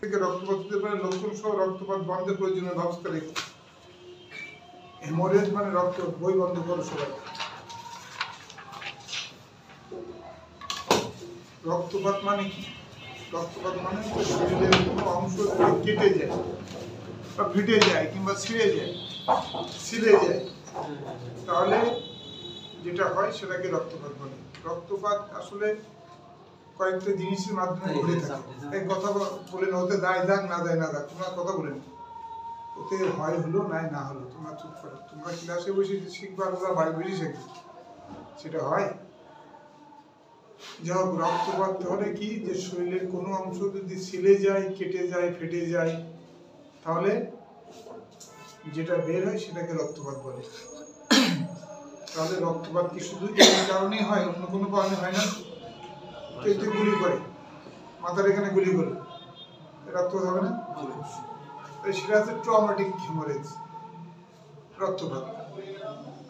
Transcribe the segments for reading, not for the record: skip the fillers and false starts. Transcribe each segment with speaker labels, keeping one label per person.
Speaker 1: থেকে রক্তপাত হতে পারে, লক্ষণ সহ রক্তপাত বন্ধের প্রয়োজনীয় ব্যবস্থা রেখে। হেমোরেজ মানে রক্ত বই বন্ধ করো সবাই। রক্তপাত মানে কি? রক্তপাত মানে শরীরের কোনো অংশ যদি কেটে যায় বা ফেটে যায় কিংবা ছিঁড়ে যায় তাহলে যেটা হয় সেটাকে রক্তপাত বলে। রক্তপাত আসলে কয়েকটা জিনিসের মাধ্যমে ঘটে থাকে। এই কথা বলেন, ওতে দায় দাগ না দেয় না দাগ, তোমরা কথা বলেন। ওতে হয় হলো নাই না হলো, তোমরা চুপ করো। তোমরা ক্লাসে বসে শিখবা, তোমরা বাড়ি বসে শিখবে, সেটা হয়? যা হোক, রক্তপাত হলে কি, যে শরীরের কোনো অংশ যদি ছিলে যায়, কেটে যায়, ফেটে যায়, তাহলে যেটা বের হয় সেটাকে রক্তপাত বলে। তাহলে রক্তপাত কি শুধু এই কারণেই হয়, অন্য কোনো কারণে হয় না? কেউ গুলি করে, মাথার এখানে গুলি করে, রক্তপাত হবে না? সেটা হচ্ছে ট্রমাটিক হেমোরেজ, রক্তপাত,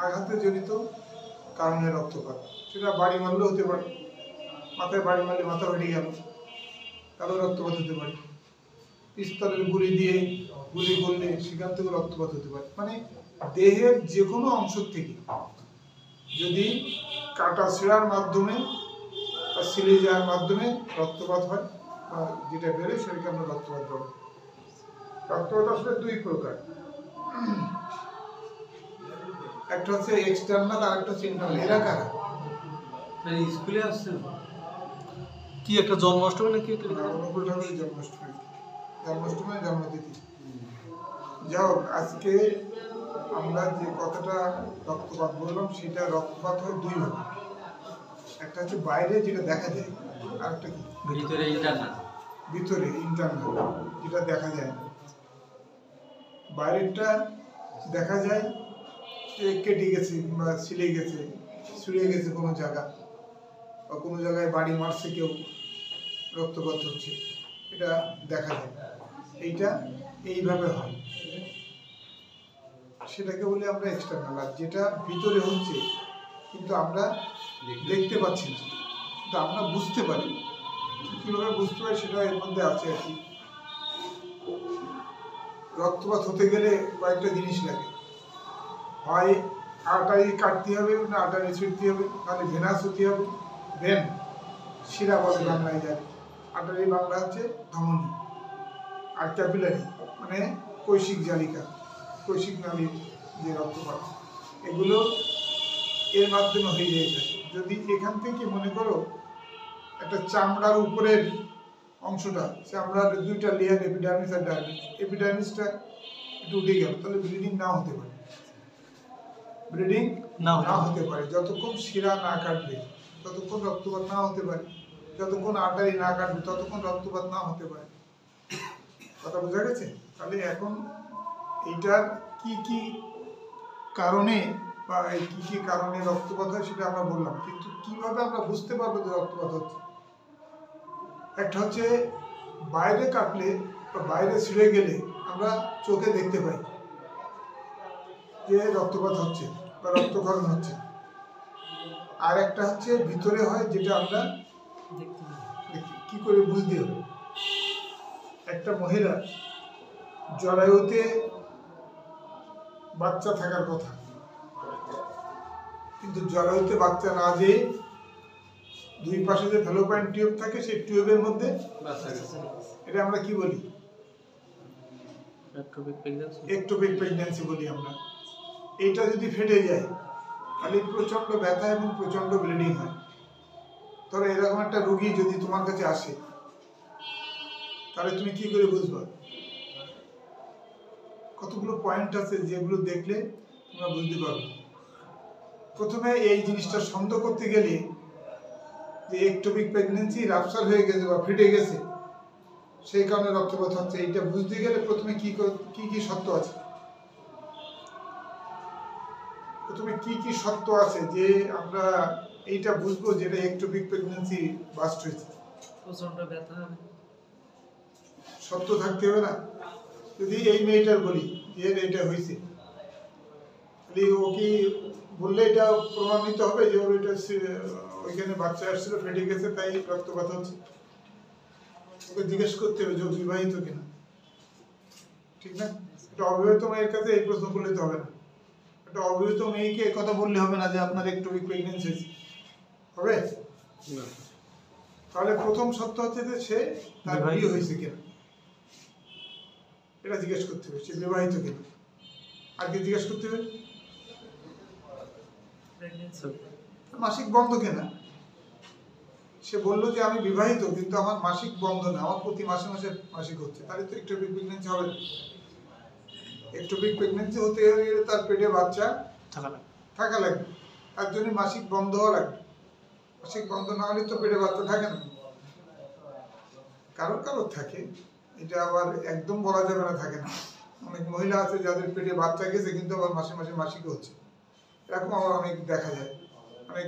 Speaker 1: আঘাতে জনিত কারণে রক্তপাত। সেটা বাড়ি মারলেও হতে পারে, মাথায় বাড়ি মারলে মাথা ফেটে গেল, তাহলেও রক্তপাত হতে পারে। পিস্তলের গুলি দিয়ে গুলি করলে সেখান থেকে রক্তপাত হতে পারে। মানে দেহের যে কোনো অংশ থেকে যদি কাটা ছেঁড়ার মাধ্যমে বা ছিলে যাওয়ার মাধ্যমে রক্তপাত হয় বা যেটা বেরোয় সেটাকে আমরা রক্তপাত বলি। রক্তপাত আসলে দুই প্রকার, একটা হচ্ছে এক্সটার্নাল আর একটা হচ্ছে ইন্টারনাল। এরা কারা?
Speaker 2: স্কুলে আসছেন কি একটা জন্মাষ্টমী নাকি
Speaker 1: অনুকূল ঠাকুরের জন্মাষ্টমী জন্মতিথি। যাও, আজকে আমরা যে কথাটা রক্তপাত বললাম, সেটা রক্তপাত হয় দুই ভাবে। একটা হচ্ছে বাইরে যেটা দেখা যায়, আর একটা কি ভিতরে ইন্টারনাল, যেটা দেখা যায় না। বাইরেরটা দেখা যায় যে কেটে গেছে কিংবা ছিলে গেছে, ছুঁড়ে গেছে কোনো জায়গা, বা কোনো জায়গায় বাড়ি মারছে কেউ, রক্তপাত হচ্ছে, এটা দেখা যায়। এইটা এইভাবে হয়, সেটাকে বলি আমরা এক্সটার্নাল। আর যেটা ভিতরে হচ্ছে কিন্তু আমরা দেখতে পাচ্ছি না, কিন্তু আমরা বুঝতে পারি। কিভাবে বুঝতে পারি সেটা এর মধ্যে আছে আর কি। রক্তপাত হতে গেলে কয়েকটা জিনিস লাগে, হয় আর্টারি কাটতে হবে, না আর্টারি ছিঁড়তে হবে, নাহলে ভেনাস হতে হবে। ভেন শিরা বলে বাংলায় যায়, আর্টারি বাংলা হচ্ছে ধমনী, আর ক্যাপিলারি মানে কৈশিক জালিকা, কৈশিক নালীর যে রক্তপাত, এগুলো এর মাধ্যমে হয়ে যায় থাকে। যদি এখান থেকে মনে করো একটা চামড়ার উপরের অংশটা, চামড়ার দুইটা লেয়ার, এপিডার্মিস আর ডার্মিস, এপিডার্মিসটা একটু উঠে গেল, তাহলে ব্লিডিং না হতে পারে, ব্লিডিং না হতে পারে। যতক্ষণ শিরা না কাটবে ততক্ষণ রক্তপাত না হতে পারে, যতক্ষণ আর্টারি না কাটবে ততক্ষণ রক্তপাত না হতে পারে। কথা বোঝা গেছে? তাহলে এখন এইটার কি কি কারণে বা কি কি কারণে রক্তপাত হয় সেটা আমরা বললাম, কিন্তু কিভাবে আমরা বুঝতে পারবো যে রক্তপাত হচ্ছে? একটা হচ্ছে বাইরে কাটলে বা বাইরে ছিঁড়ে গেলে আমরা চোখে দেখতে পাই যে রক্তপাত হচ্ছে বা রক্তক্ষরণ হচ্ছে। আর একটা হচ্ছে ভিতরে হয়, যেটা আমরা দেখি। কি করে বুঝতে হবে? একটা মহিলা জরায়ুতে বাচ্চা থাকার কথা, কিন্তু জরায়ুতে বাচ্চা না যেয়ে দুই পাশে যে ফ্যালোপাইন টিউব থাকে, সেই টিউবের মধ্যে এটা আমরা কি বলি? একটোপিক প্রেগন্যান্সি বলি আমরা। এইটা যদি ফেটে যায় তাহলে প্রচন্ড ব্যথা এবং প্রচন্ড ব্লিডিং হয়। ধরো এরকম একটা রোগী যদি তোমার কাছে আসে, তাহলে তুমি কি করে বুঝবা? কতগুলো পয়েন্ট আছে যেগুলো দেখলে তোমরা বুঝতে পারবে। প্রথমে এই জিনিসটা সন্দেহ করতে গেলে যে একটোপিক প্রেগন্যান্সি রাপচার হয়ে গেছে বা ফেটে গেছে, সেই কারণে রক্তপাত হচ্ছে, এইটা বুঝতে গেলে প্রথমে কি কি সত্য আছে? প্রথমে কি কি সত্য আছে যে আমরা এইটা বুঝবো যে এটা একটোপিক প্রেগন্যান্সি বাস্ট হয়েছে?
Speaker 2: প্রচন্ড ব্যথা হবে,
Speaker 1: সত্য থাকতে হবে না? যদি এই মেয়েটার বলি যে এটা হয়েছে, ও কি বললে এটা প্রমাণিত হবে যে ওর এটা ওইখানে বাচ্চা আসছিল, ফেটে গেছে, তাই রক্তপাত হচ্ছে? ওকে জিজ্ঞেস করতে হবে যে ও বিবাহিত কিনা, ঠিক না? একটা অবিবাহিত মেয়ের কাছে এই প্রশ্ন করলে তো হবে না। একটা অবিবাহিত মেয়েকে এই কথা বললে হবে না যে আপনার একটু প্রেগনেন্সি হয়েছে, হবে?
Speaker 2: না।
Speaker 1: তাহলে প্রথম সত্য হচ্ছে যে সে তার
Speaker 2: বিবাহিত।
Speaker 1: বিয়ে হয়েছে কিনা এটা জিজ্ঞেস করতে হবে, সে বিবাহিত কিনা। আর কি জিজ্ঞেস করতে হবে? মাসিক বন্ধ কিনা। সে বললো যে আমি বিবাহিত কিন্তু আমার মাসিক বন্ধ না, আমার প্রতি মাসে মাসে মাসিক হচ্ছে, তাহলে তো একটু প্রেগনেন্সি হবে না। একটোপিক প্রেগনেন্সি হতে গেলে তার পেটে বাচ্চা থাকা লাগবে, তার জন্য মাসিক বন্ধ হওয়া লাগবে। মাসিক বন্ধ না হলে তো পেটে বাচ্চা থাকে না। কারোর কারোর থাকে, এটা আবার একদম বলা যাবে না থাকে না। অনেক মহিলা আছে যাদের পেটে বাচ্চা গেছে কিন্তু আবার মাসে মাসে মাসিক হচ্ছে, এরকম আবার অনেক দেখা যায়, অনেক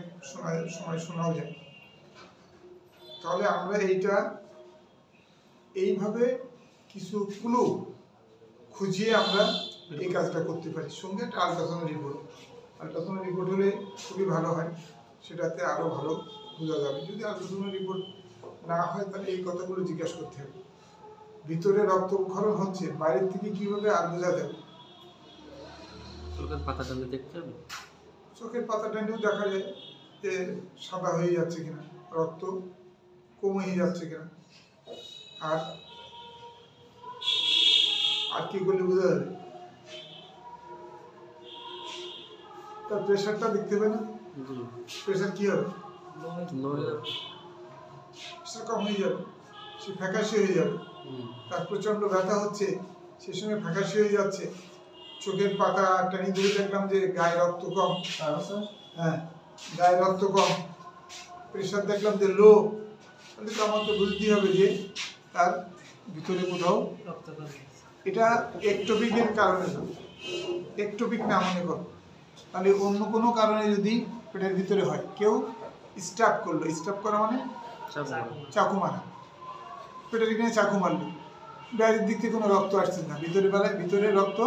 Speaker 1: সময় শোনাও যায়। তাহলে আমরা এইভাবে কিছু ক্লু খুঁজিয়ে আমরা এই কাজটা করতে পারি। সঙ্গে একটা আলট্রাসাউন্ড রিপোর্ট হলে খুবই ভালো হয়, সেটাতে আরো ভালো বোঝা যাবে। যদি আলট্রাসাউন্ড রিপোর্ট না হয় তাহলে এই কথাগুলো জিজ্ঞাসা করতে হবে। ভিতরে রক্তক্ষরণ হচ্ছে, বাইরের থেকে কিভাবে আর বোঝা যাবে?
Speaker 2: চোখের পাতা টানলে দেখতে হবে।
Speaker 1: চোখের পাতা টানেও দেখা যায় যে সাদা হয়ে যাচ্ছে কিনা, রক্ত কমে যাচ্ছে কিনা। আর কি করলে বোঝা যাবে? তার প্রেশারটা দেখতে হবে না? প্রেশার কি হবে? প্রেশার কম হয়ে যাবে, সে ফ্যাকাশি হয়ে যাবে। তার প্রচন্ড ব্যথা হচ্ছে, সে সময় ফ্যাকাশি হয়ে যাচ্ছে। চোখের পাতা টানি ধরে দেখলাম যে গায়ে রক্ত কম, হ্যাঁ গায়ে রক্ত কম। প্রেশার দেখলাম যে লো, তাহলে তো আমাকে বুঝতে হবে যে তার ভিতরে কোথাও এটা একটোপিকের কারণে না, একটোপিক না মনে করো। তাহলে অন্য কোনো কারণে যদি পেটের ভিতরে হয়, কেউ স্টাফ করলো, স্টাফ করা মানে চাকু মারা, পেটের এখানে চাকু মারলো, বাইরের দিক থেকে কোনো রক্ত আসছে না, ভিতরে রক্ত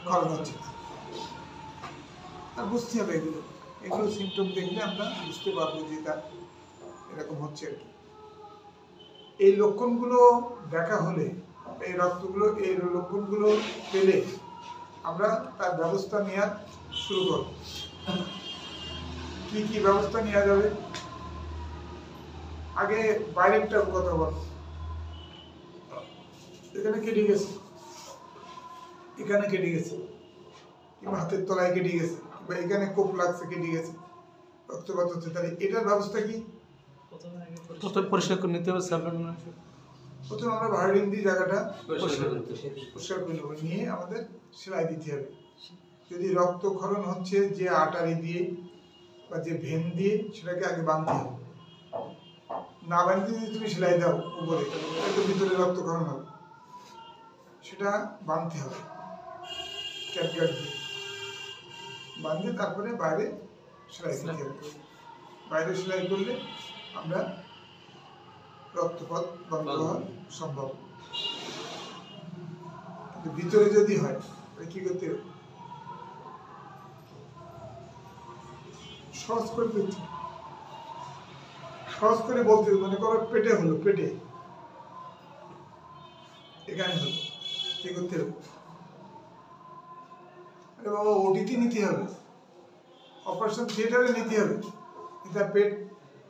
Speaker 1: খরচ হচ্ছে, তা বুঝতে হবে। এগুলো সিমটম দেখলে আমরা বুঝতে পারবো যে তার এরকম হচ্ছে আর কি। এই লক্ষণগুলো দেখা হলে, এই লক্ষণগুলো পেলে আমরা তার ব্যবস্থা নেওয়ার শুরু করব। কি কি ব্যবস্থা নেওয়া যাবে? আগে বাইরেরটা কথা বল। এখানে কেটে গেছে, এখানে কেটে গেছে, কিংবা হাতের তলায় কেটে গেছে, কিংবা এখানে কোপ লাগছে কেটে গেছে, রক্তপাত হচ্ছে, তাহলে এটার ব্যবস্থা কি?
Speaker 2: প্রথমে পরিষ্কার করে নিতে হবে।
Speaker 1: প্রথমে আমরা ভায়োলিন দিয়ে জায়গাটা পরিষ্কার করে নেবো, নিয়ে আমাদের সেলাই দিতে হবে। যদি রক্তক্ষরণ হচ্ছে যে আটারি দিয়ে বা যে ভেন দিয়ে, সেটাকে আগে বাঁধতে হবে। না বাঁধতে যদি তুমি সেলাই দাও উপরে, একটু ভিতরে রক্তক্ষরণ হবে, সেটা বাঁধতে হবে ক্যাপগার্ড দিয়ে। বাঁধে তারপরে বাইরে সেলাই দিতে হবে। বাইরে সেলাই করলে আমরা রক্তপাত বন্ধ হওয়া সম্ভব। কিন্তু ভিতরে যদি হয় তাহলে কি করতে হবে? সহজ করে বলতে মনে করো পেটে হলো, পেটে এখানে হলো, কি করতে হবে? আরে বাবা, ওটিতে নিতে হবে, অপারেশন থিয়েটারে নিতে হবে, তার পেট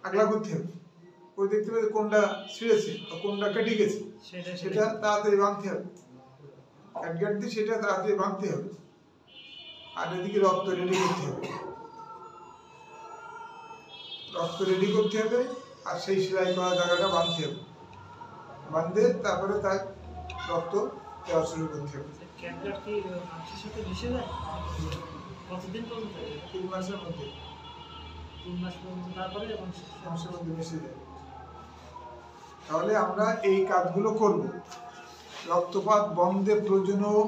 Speaker 1: আগলা করতে হবে। ওই দেখতে পাবে কোনটা ছিঁড়েছে বা কোনটা কেটে গেছে, সেটা তাড়াতাড়ি বাঁধতে হবে। ক্যাটগার্ড দিয়ে সেটা তাড়াতাড়ি বাঁধতে হবে। আর এদিকে রক্ত রেডি করতে হবে, আর সেই সেলাই করা জায়গাটা বাঁধতে হবে। বাঁধে তারপরে তার রক্ত দেওয়া শুরু করতে হবে।
Speaker 3: ক্যাটগার্ড কি মাংসের সাথে মিশে যায়? কতদিন পর্যন্ত?
Speaker 1: 3 মাসের মধ্যে।
Speaker 3: 3 মাস পর্যন্ত, তারপরে
Speaker 1: মাংসের মধ্যে মিশে যায়। তাহলে আমরা এই কাজগুলো করব। রক্তপাত বন্ধে প্রয়োজনীয়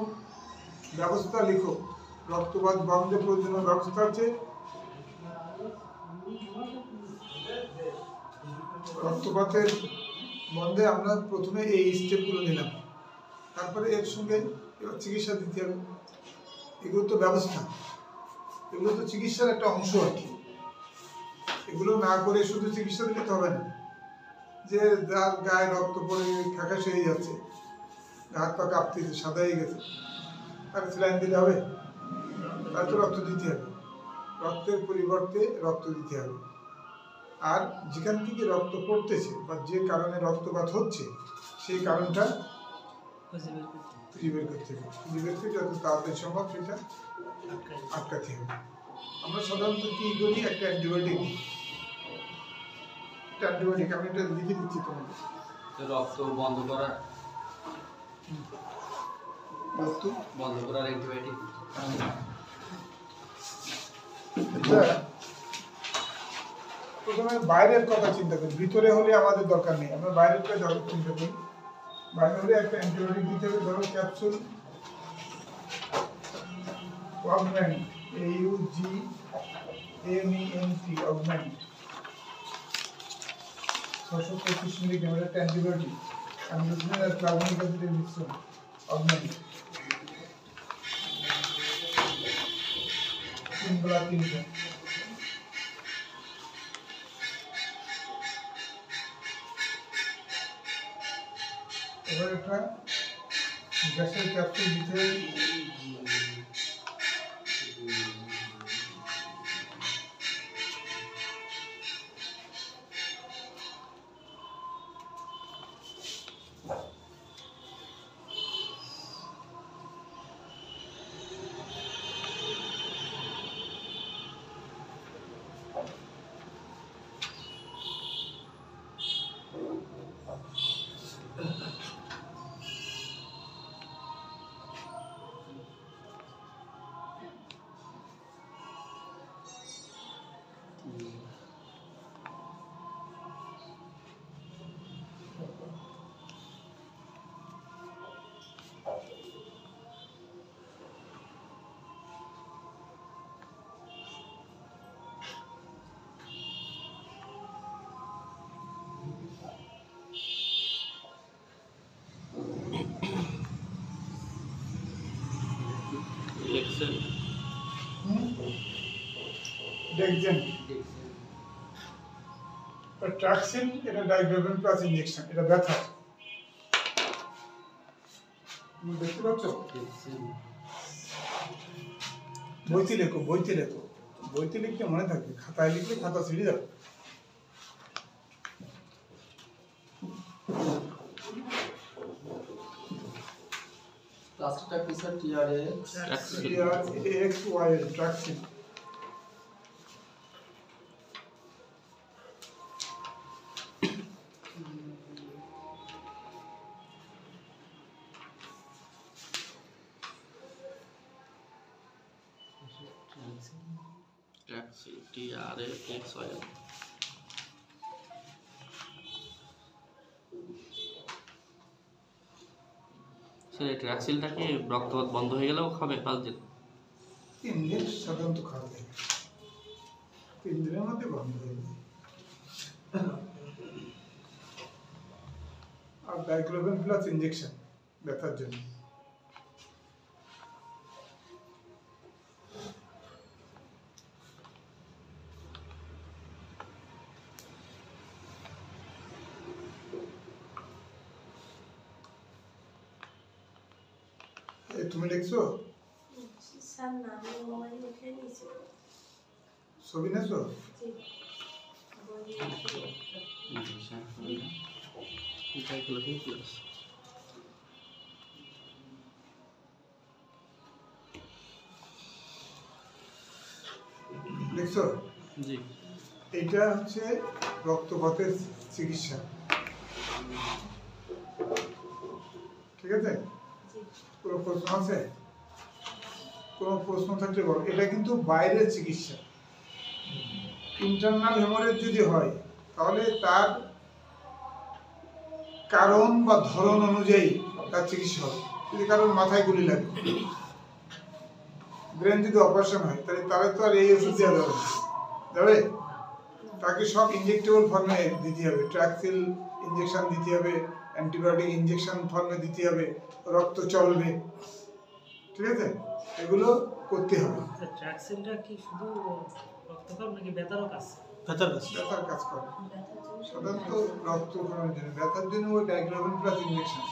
Speaker 1: ব্যবস্থা লিখো। রক্তপাত বন্ধে প্রয়োজনীয় ব্যবস্থা আছে, রক্তপাতের বন্ধে আমরা প্রথমে এই স্টেপগুলো নিলাম, তারপরে এর সঙ্গে এবার চিকিৎসা দিতে হবে। এগুলো তো ব্যবস্থা, এগুলো তো চিকিৎসার একটা অংশ আর কি। এগুলো না করে শুধু চিকিৎসা দিলে তো হবে না। যে যার গায়ে রক্ত পড়ে ফ্যাকাশে হয়ে যাচ্ছে, হাত পা কাঁপতেছে, সাদা হয়ে গেছে, তাকে স্যালাইন দিলে হবে? তার তো রক্ত দিতে হবে, রক্তের পরিবর্তে রক্ত দিতে হবে। আর যেখান থেকে রক্ত পড়তেছে বা যে কারণে রক্তপাত হচ্ছে সেই কারণটা খুঁজে বের করতে হবে। খুঁজে বের করে যত তাড়াতাড়ি সম্ভব সেটা আটকাতে হবে। আমরা সাধারণত কি করি, একটা অ্যান্টিবায়োটিক, আমি এটা লিখে দিচ্ছি তোমাকে।
Speaker 2: রক্ত বন্ধ করার
Speaker 1: রক্ত
Speaker 2: বন্ধ করার অ্যান্টিবায়োটিক।
Speaker 1: প্রথমে বাইরের কথা চিন্তা করি, ভিতরে হলে আমাদের দরকার নেই, আমরা বাইরের কথা চিন্তা করি। বাইরে হলে একটা অ্যান্টিবায়োটিক দিতে হবে, ধরো capsule augment, AUGMENT, augment 625 milligram, একটা অ্যান্টিবায়োটিক, অ্যামিনোসিন আর ফ্লাভোনিক অ্যাসিডের মিশ্রণ, অগমেন্ট 3 বেলা 3টা। এবার একটা গ্যাসের ক্যাপসুল দিতে হবে,
Speaker 2: এক্সেল
Speaker 1: ডেক্সেন, ট্রাক্সিন, এটা ডাইগ্লোভেন প্লাস ইনজেকশন, এটা ব্যথা। তুমি দেখতে পাচ্ছ? বইতে লেখো, বইতে লেখো, বইতে লিখলে মনে থাকবে, খাতায় লিখলে খাতা ছিঁড়ে যাবে।
Speaker 2: লাস্টটা কি স্যার?
Speaker 1: TRAXYL, ট্রাক্সিন।
Speaker 2: TRAXYL। স্যার ট্রাক্সিলটা কি রক্তপাত বন্ধ হয়ে গেলেও খাবে 5 দিন?
Speaker 1: 3 দিন সাধারণত খাওয়া যায়, 3 দিনের মধ্যে বন্ধ হয়ে যায়। আর ডাইক্লোভেন প্লাস ইনজেকশন ব্যথার জন্য। তুমি লিখছো?
Speaker 4: স্যার না, আমি মোবাইলে লিখে নিয়েছি।
Speaker 1: ছবি নেছো?
Speaker 4: জি, বইয়ে
Speaker 1: লিখছো?
Speaker 2: জি।
Speaker 1: এটা হচ্ছে রক্তপাতের চিকিৎসা, ঠিক আছে?
Speaker 4: জি,
Speaker 1: কোনো প্রশ্ন আছে? কোনো প্রশ্ন থাকলে বলো। এটা কিন্তু বাইরের চিকিৎসা। ইন্টারনাল হেমোরেজ যদি হয় তাহলে তার কারণ বা ধরন অনুযায়ী তার চিকিৎসা হবে। যদি কারোর মাথায় গুলি লাগে, ব্রেন যদি অপারেশন হয়, তাহলে তো আর এই ওষুধ দেওয়া যাবে না, যাবে? তাকে সব ইনজেক্টেবল ফর্মে দিতে হবে, ট্রাক্সিল ইনজেকশন দিতে হবে, অ্যান্টিবায়োটিক ইনজেকশন ফর্মে দিতে হবে, রক্ত চলবে, ঠিক আছে? এগুলো করতে হবে।
Speaker 3: ট্রাক্সিলটা কি শুধু রক্তকর নাকি ব্যথারও কাজ?
Speaker 1: ব্যথার কাজ করে সাধারণত রক্তক্ষরণের জন্য, ব্যথার জন্য ওই ডাইক্লোভিন প্লাস ইনজেকশন।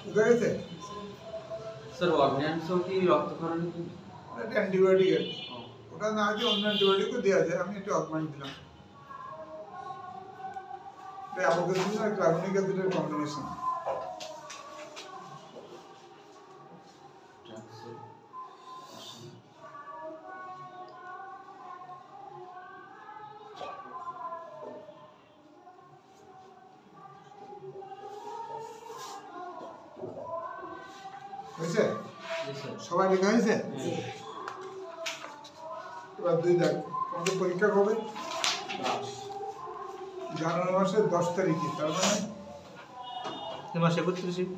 Speaker 1: বুঝা গেছে?
Speaker 5: স্যার অর্গানসও কি রক্তক্ষরণের জন্য?
Speaker 1: এটা অ্যান্টিবায়োটিক আর কি। ওটা না দিয়ে অন্য অ্যান্টিবায়োটিকও দেওয়া যায়, আমি একটু অগমেন্ট দিলাম। এটা অ্যাভোগাড্রোনিন আর ক্লাভেনিক অ্যাসিডের কম্বিনেশন। হয়েছে? সবাই লেখা হয়েছে? এবার 2 দাগ। তোমাদের পরীক্ষা কবে? জানুয়ারি মাসের 10 তারিখে, তার মানে
Speaker 3: মাস 31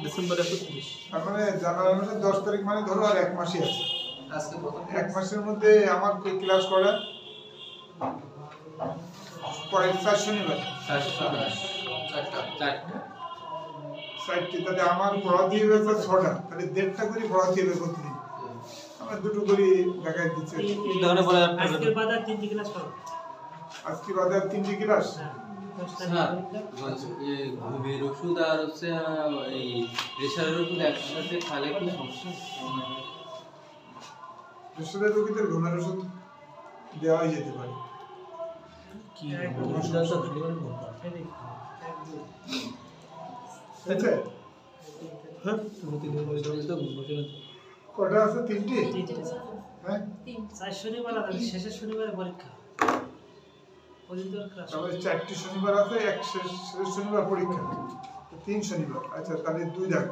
Speaker 3: ডিসেম্বর 31।
Speaker 1: তার মানে জানুয়ারি মাসের 10 তারিখ মানে ধরো আর 1 মাসই আছে।
Speaker 5: আজকে প্রথম
Speaker 1: 1 মাসের মধ্যে আমার ক্লাস করা কয়েক 4 শনিবার 4টি, তাহলে আমার পড়াতে হবে 6টা, তাহলে 1.5টা করে পড়াতে হবে প্রতিদিন। আমরা 2টো করে দেখাই দিচ্ছি।
Speaker 3: আজকের বাদ আর 3টি ক্লাস করো।
Speaker 1: আজকে বাদে আর 3টি ক্লাস।
Speaker 5: স্যার ঘুমের ওষুধ আর হচ্ছে এই প্রেশারের ওষুধ একসাথে খালে কি সমস্যা?
Speaker 1: প্রেশারের রোগীদের ঘুমের ওষুধ দেওয়াই যেতে পারে। আচ্ছা, কটা আছে? 3টি। হ্যাঁ,
Speaker 3: 4 শনিবার আর শেষের শনিবারে পরীক্ষা। ওদিন তো ক্লাস।
Speaker 1: তাহলে 4টি শনিবার আছে, এক শেষ শনিবার পরীক্ষা, 3 শনিবার। আচ্ছা, তাহলে 2 দাগ।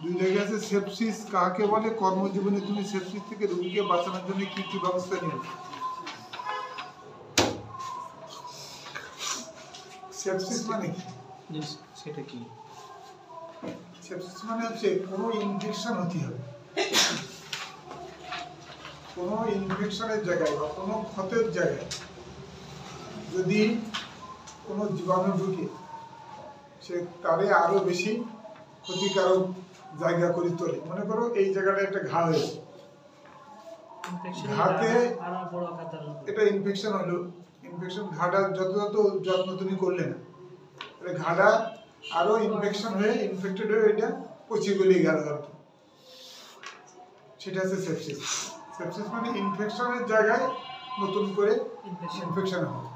Speaker 1: 2 দাগে আছে সেপসিস কাকে বলে? কর্মজীবনে তুমি সেপসিস থেকে রোগীকে বাঁচানোর জন্য কি কি ব্যবস্থা নিও? সেপসিস মানে কি?
Speaker 3: সেটা কি?
Speaker 1: সেপসিস মানে হচ্ছে কোনো ইনফেকশন হতে হবে, কোনো ইনফেকশনের জায়গায় বা কোনো ক্ষতের জায়গায় যদি কোনো জীবাণু ঢুকে, সে তারে আরো বেশি ক্ষতিকারক জায়গা করে তোলে। মনে করো এই জায়গাটা একটা ঘা হয়েছে, ঘাতে
Speaker 3: আরো বড় আকার
Speaker 1: এটা ইনফেকশন হলো, ইনফেকশন ঘাটা যত যত্ন তুমি করলে না, তাহলে ঘাটা আরো ইনফেকশন হয়ে ইনফেক্টেড হয়ে এটা পচে গলে গেল আর কি। সেটা হচ্ছে সেপসিস। সেপসিস মানে ইনফেকশনের জায়গায় নতুন করে ইনফেকশন হয়।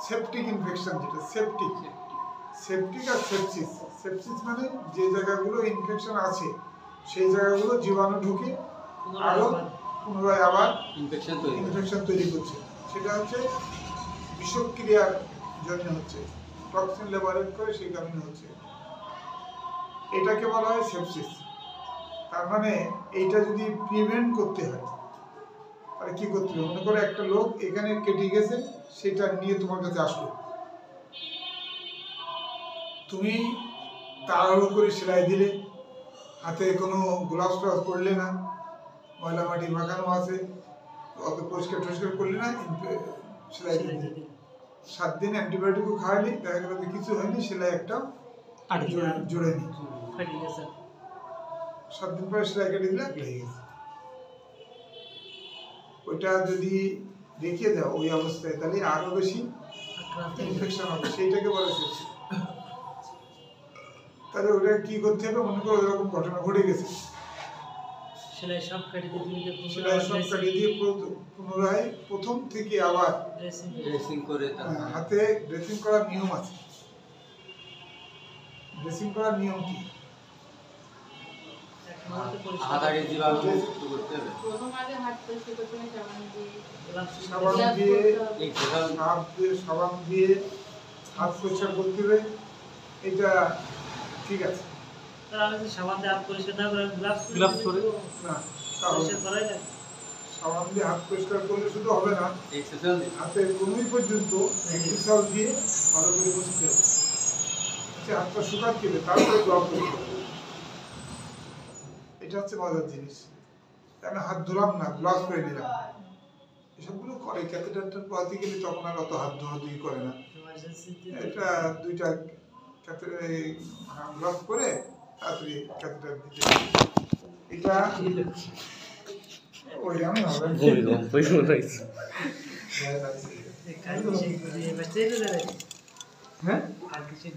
Speaker 1: সেপটিক ইনফেকশন, যেটা সেপটিক, সেপটিক আর সেপসিস। সেপসিস মানে যে জায়গাগুলো ইনফেকশন আছে সেই জায়গাগুলো জীবাণু ঢুকে আরো পুনরায় আবার ইনফেকশন তৈরি করছে। সেটা হচ্ছে বিষক্রিয়ার জন্য হচ্ছে, টক্সিন লেবারেট করে সেই কারণে হচ্ছে। এটাকে বলা হয় সেপসিস। তার মানে এইটা যদি প্রিভেন্ট করতে হয় তাহলে কি করতে হবে? মনে করো একটা লোক এখানে কেটে গেছে, সেটা নিয়ে তোমার কাছে আসলো, তুমি তাড়াহুড়ো করে সেলাই দিলে, হাতে কোনো গ্লাভস ট্লাভস পরলে না, ময়লা মাটি মাখানো আছে, অত পরিষ্কার টরিষ্কার করলে না, সেলাই দিলে 7 দিন অ্যান্টিবায়োটিকও খাওয়ালি, দেখা গেল যে কিছু হয়নি, সেলাই একটা জোড়ে নি, 7 দিন পরে সেলাই কেটে দিলে লেগে গেছে। ওইটা যদি রেখে দাও ওই অবস্থায়, তাহলে আরো বেশি ইনফেকশন হবে, সেইটাকে বলে সেপসিস। তাহলে ওটা কি করতে হবে? মনে করো এরকম ঘটনা ঘটে গেছে,
Speaker 3: সেলাই সব
Speaker 1: কাটিয়ে দিয়ে পুনরায় প্রথম থেকে আবার
Speaker 5: ড্রেসিং করে
Speaker 1: হাতে ড্রেসিং করার নিয়ম আছে। ড্রেসিং করার নিয়ম কি?
Speaker 5: হাত আগে জীবাণু মুক্ত করতে হবে।
Speaker 4: প্রথম আগে হাত পরিষ্কার করতে হবে
Speaker 1: সাবান দিয়ে হাত পরিষ্কার করতে হবে, এটা ঠিক আছে।
Speaker 3: আমি যদি সাবান দিয়ে হাত পরিষ্কার না করে গ্লাভস পরে
Speaker 1: না, সাবান দিয়ে হাত পরিষ্কার করলে শুধু হবে না, হাতে কোনোই পর্যন্ত এক্সেসল দিয়ে ভালো করে বসতে হবে। হাতটা শুকাতে হবে, তারপরে গ্লাভস করতে হবে। এটা হচ্ছে মজার জিনিস। আমি হাত ধুলাম না, গ্লাভস করে নিলাম, এসবগুলো করে ক্যাথেটারটার পড়াতে গেলে তখন আর অত হাত ধোয়াধুয়ি করে না। এটা 2টা গ্লাভস করে তাড়াতাড়ি ক্যাথেটার দিতে। এটা ওইরকমই হবে।
Speaker 2: ভূমিকম্পই মনে হয়েছে।
Speaker 3: কাজ বেশি করে এবার চেয়ে দেয়
Speaker 1: হ্যাঁ
Speaker 3: আর কিছু